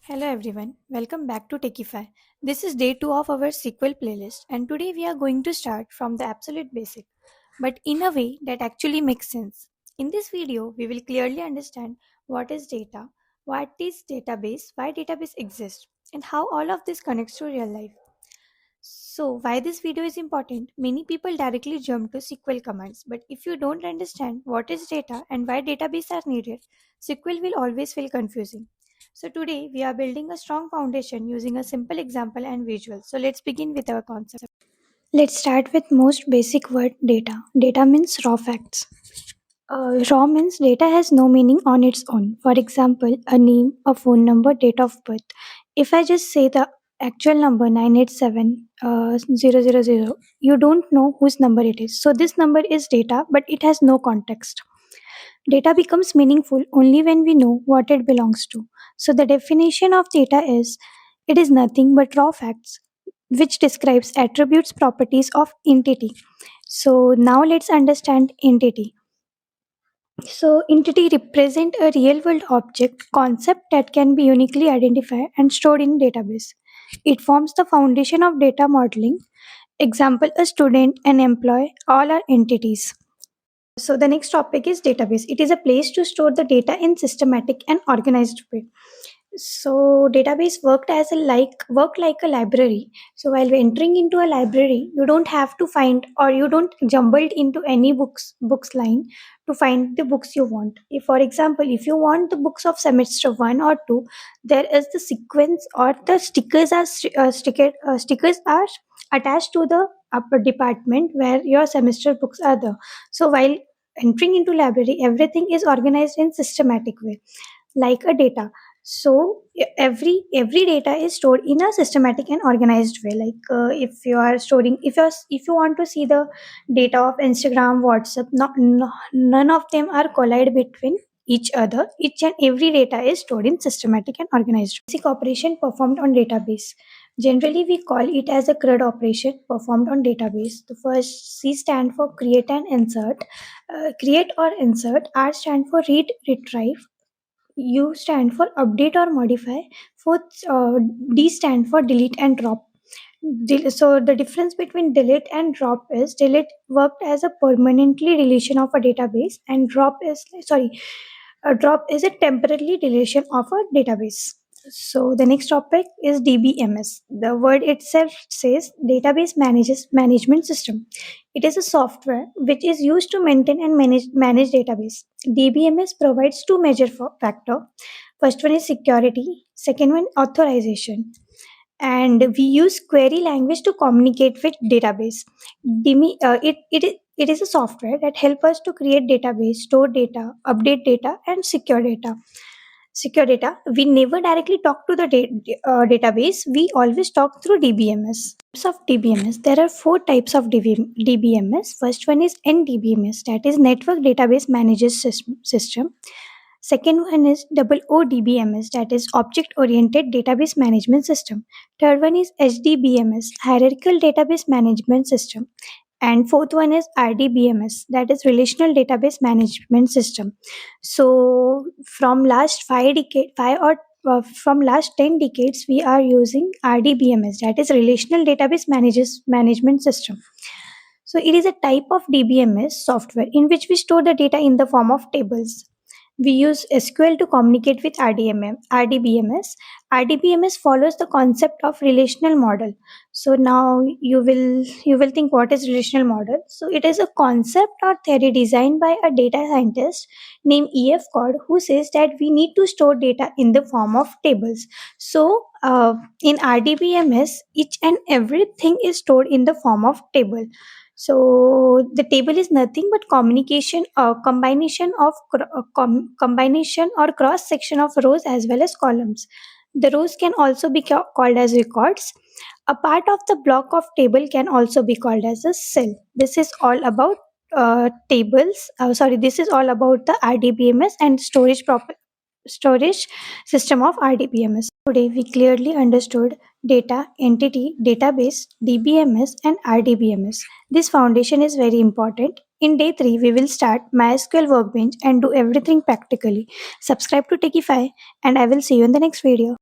Hello everyone, welcome back to Techify. This is day 2 of our sequel playlist, and today we are going to start from the absolute basic, but in a way that actually makes sense. In this video, we will clearly understand what is data, what is database, why database exists, and how all of this connects to real life. So, why this video is important? Many people directly jump to SQL commands, but if you don't understand what is data and why database are needed, SQL will always feel confusing. So, today we are building a strong foundation using a simple example and visual. So, let's begin with our concept. Let's start with most basic word data. Data means raw facts. Raw means data has no meaning on its own. For example, a name, a phone number, date of birth. If I just say the actual number 987 000, you don't know whose number it is. So this number is data, but it has no context. Data becomes meaningful only when we know what it belongs to. So the definition of data is it is nothing but raw facts, which describes attributes, properties of entity. So now let's understand entity. So, entity represent a real-world object concept that can be uniquely identified and stored in database. It forms the foundation of data modeling. Example: a student, an employee, all are entities. So the next topic is database. It is a place to store the data in systematic and organized way. So database work like a library. So while entering into a library, you don't have to find or you don't jumbled into any books line to find the books you want. If for example, if you want the books of semester 1 or 2, there is the sequence or the stickers are attached to the upper department where your semester books are there. So while entering into library, everything is organized in systematic way like a data. So every data is stored in a systematic and organized way. Like if you are storing, if you want to see the data of Instagram, WhatsApp, none of them are collide between each other. Each and every data is stored in systematic and organized. Basic operation performed on database. Generally, we call it as a CRUD operation performed on database. The first C stand for create and insert. Create or insert. R stand for read, retrieve. U stand for update or modify. Fourth, D stand for delete and drop. So the difference between delete and drop is delete worked as a permanently deletion of a database, and a drop is a temporarily deletion of a database. So the next topic is DBMS. The word itself says database manages management system. It is a software which is used to maintain and manage database. DBMS provides two major factor. First one is security. Second one authorization. And we use query language to communicate with database. It is a software that help us to create database, store data, update data, and secure data. We never directly talk to the database. We always talk through DBMS. Types of DBMS. There are four types of DBMS. First one is NDBMS, that is Network Database Managers System. Second one is OODBMS, that is Object Oriented Database Management System. Third one is HDBMS, Hierarchical Database Management System. And fourth one is RDBMS, that is Relational Database Management System. So from last from last 10 decades, we are using RDBMS, that is Relational Database Management System. So it is a type of DBMS software in which we store the data in the form of tables. We use SQL to communicate with RDBMS. RDBMS follows the concept of relational model. So now you will think, what is relational model? So it is a concept or theory designed by a data scientist named EF Cord, who says that we need to store data in the form of tables. So in RDBMS, each and everything is stored in the form of table. So the table is nothing but combination or cross section of rows as well as columns. The rows can also be called as records. A part of the block of table can also be called as a cell. This is all about tables. This is all about the RDBMS and storage system of RDBMS. Today we clearly understood data, entity, database, DBMS, and RDBMS. This foundation is very important. In day 3, we will start MySQL Workbench and do everything practically. Subscribe to Techify, and I will see you in the next video.